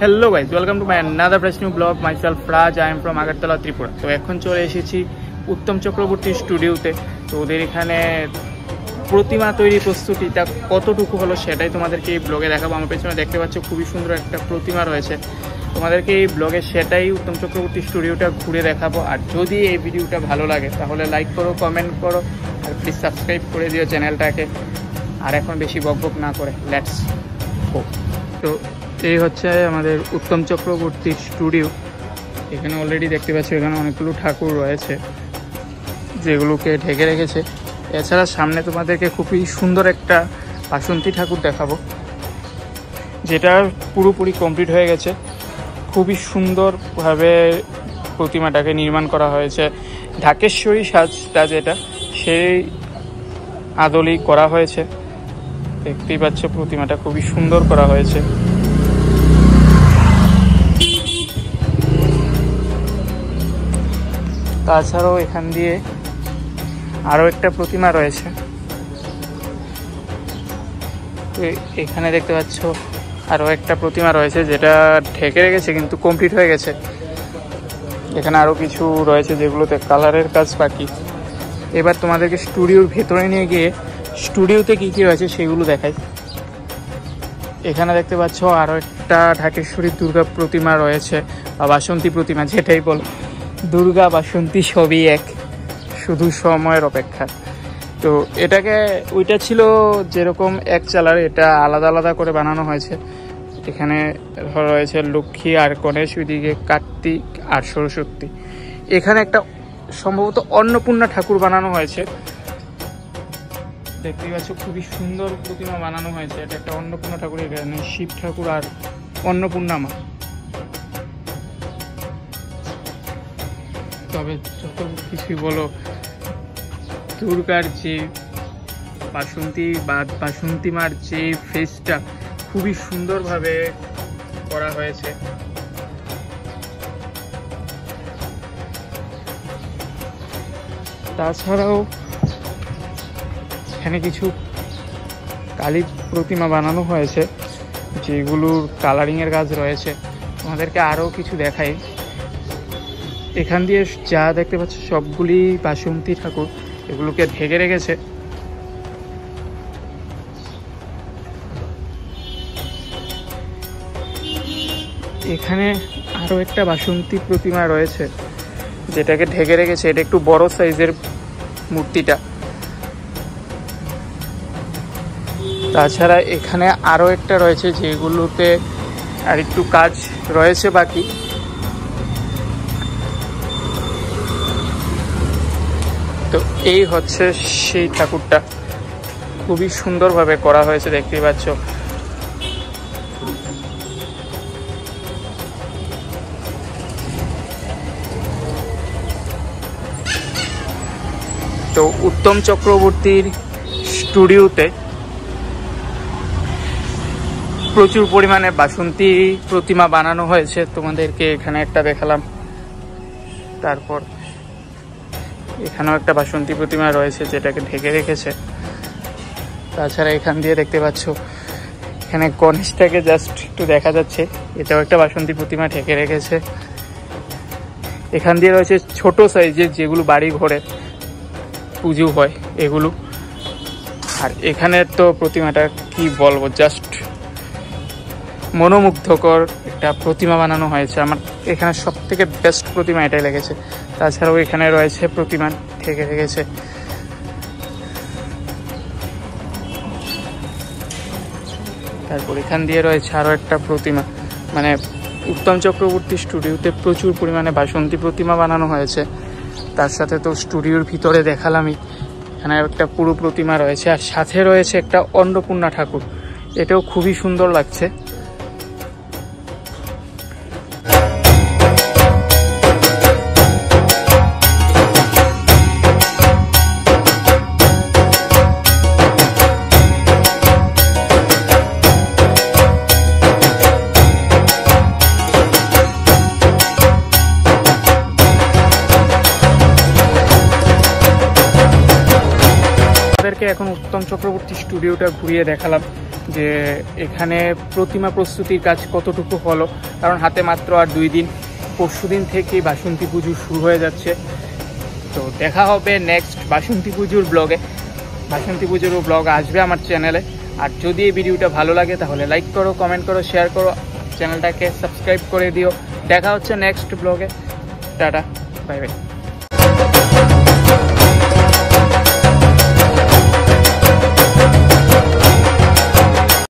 Hello guys welcome to my another fresh new blog myself Raj I am from Agartala Tripura. तो এখন চলে এসেছি উত্তম চক্রবর্তী স্টুডিওতে। তো ওদের এখানে প্রতিমা তৈরি প্রস্তুতিটা কতটুকু হলো সেটাই তোমাদেরকে এই ব্লগে দেখাবো। আমার পেছনে দেখতে পাচ্ছ খুবই সুন্দর একটা প্রতিমা রয়েছে, তোমাদেরকে এই ব্লগে সেটাই উত্তম চক্রবর্তী স্টুডিওটা ঘুরে দেখাবো। আর যদি এই ভিডিওটা ভালো লাগে তাহলে লাইক করো, কমেন্ট করো আর প্লিজ সাবস্ক্রাইব করে দিও চ্যানেলটাকে। আর এখন বেশি বকবক না করে লেটস গো। তো এই হচ্ছে আমাদের উত্তম চক্রবর্তী স্টুডিও। এখানে অলরেডি দেখতে পাচ্ছি এখানে অনেকগুলো ঠাকুর রয়েছে যেগুলোকে ঢেকে রেখেছে। এছাড়া সামনে তোমাদেরকে খুবই সুন্দর একটা বাসন্তী ঠাকুর দেখাবো, যেটা পুরোপুরি কমপ্লিট হয়ে গেছে। খুবই সুন্দরভাবে প্রতিমাটাকে নির্মাণ করা হয়েছে। ঢাকেশ্বরী সাজটা যেটা সেই আদলি করা হয়েছে। দেখতেই পাচ্ছ প্রতিমাটা খুবই সুন্দর করা হয়েছে। তাছাড়াও এখান দিয়ে আরও একটা প্রতিমা রয়েছে। এখানে দেখতে পাচ্ছ আরও একটা প্রতিমা রয়েছে যেটা ঢেকে রেখেছে কিন্তু কমপ্লিট হয়ে গেছে। এখানে আরও কিছু রয়েছে যেগুলোতে কালারের কাজ বাকি। এবার তোমাদেরকে স্টুডিওর ভেতরে নিয়ে গিয়ে স্টুডিওতে কী কী রয়েছে সেগুলো দেখাই। এখানে দেখতে পাচ্ছ আরও একটা ঢাকেশ্বরী দুর্গা প্রতিমা রয়েছে, বা বাসন্তী প্রতিমা যেটাই বল। দুর্গা বাসন্তী সবই এক, শুধু সময়ের অপেক্ষা। তো এটাকে ওইটা ছিল যেরকম এক চালার, এটা আলাদা আলাদা করে বানানো হয়েছে। এখানে রয়েছে লক্ষ্মী আর গণেশ, ওইদিকে কার্তিক আর সরস্বতী। এখানে একটা সম্ভবত অন্নপূর্ণা ঠাকুর বানানো হয়েছে। দেখতেই পাচ্ছ খুবই সুন্দর প্রতিমা বানানো হয়েছে। এটা একটা অন্নপূর্ণা ঠাকুর, এখানে শিব ঠাকুর আর অন্নপূর্ণা মা। তবে যত কিছুই বলো, দুর্গার যে বাসন্তী বা বাসন্তী মার যে ফেসটা খুবই সুন্দরভাবে করা হয়েছে। তাছাড়াও এখানে কিছু কালী প্রতিমা বানানো হয়েছে যেগুলোর কালারিংয়ের কাজ রয়েছে। তোমাদেরকে আরও কিছু দেখাই। এখান দিয়ে যা দেখতে পাচ্ছ সবগুলি বাসন্তী ঠাকুর, এগুলোকে ঢেকে রেখেছে। এখানে আরও একটা বাসন্তী প্রতিমা রয়েছে যেটাকে ঢেকে রেখেছে। এটা একটু বড় সাইজের মূর্তিটা। তাছাড়া এখানে আরও একটা রয়েছে যেগুলোতে আর একটু কাজ রয়েছে বাকি। তো এই হচ্ছে সেই ঠাকুরটা, খুবই সুন্দরভাবে করা হয়েছে দেখতেই পাচ্ছ। তো উত্তম চক্রবর্তীর স্টুডিওতে প্রচুর পরিমাণে বাসন্তী প্রতিমা বানানো হয়েছে। তোমাদেরকে এখানে একটা দেখালাম। তারপর এখানেও একটা বাসন্তী প্রতিমা রয়েছে যেটাকে ঢেকে রেখেছে। তাছাড়া এখান দিয়ে দেখতে পাচ্ছ এখানে গণেশটাকে জাস্ট একটু দেখা যাচ্ছে, এটাও একটা বাসন্তী প্রতিমা ঢেকে রেখেছে। এখান দিয়ে রয়েছে ছোট সাইজের যেগুলো বাড়ি ঘরে পুজো হয় এগুলো। আর এখানে তো প্রতিমাটা কি বলবো, জাস্ট মনোমুগ্ধকর একটা প্রতিমা বানানো হয়েছে। আমার এখানে সব থেকে বেস্ট প্রতিমা এটাই লেগেছে। তাছাড়াও এখানে রয়েছে প্রতিমা ঢেকে রেখেছে। তারপর এখান দিয়ে রয়েছে আরও একটা প্রতিমা। মানে উত্তম চক্রবর্তী স্টুডিওতে প্রচুর পরিমাণে বাসন্তী প্রতিমা বানানো হয়েছে। তার সাথে তো স্টুডিওর ভিতরে দেখালামই, এখানে একটা পুরো প্রতিমা রয়েছে। আর সাথে রয়েছে একটা অন্নপূর্ণা ঠাকুর, এটাও খুবই সুন্দর লাগছে। এখন উত্তম চক্রবর্তী স্টুডিওটা ঘুরিয়ে দেখালাম। যে এখানে প্রতিমা প্রস্তুতির কাজ কতটুকু হলো, কারণ হাতে মাত্র আর 2 দিন, পরশুদিন থেকেই বাসন্তী পুজো শুরু হয়ে যাচ্ছে। তো দেখা হবে নেক্সট বাসন্তী পুজোর ব্লগে। বাসন্তী পুজোরও ব্লগ আসবে আমার চ্যানেলে। আর যদি এই ভিডিওটা ভালো লাগে তাহলে লাইক করো, কমেন্ট করো, শেয়ার করো, চ্যানেলটাকে সাবস্ক্রাইব করে দিও। দেখা হচ্ছে নেক্সট ব্লগে। Tata, bye bye.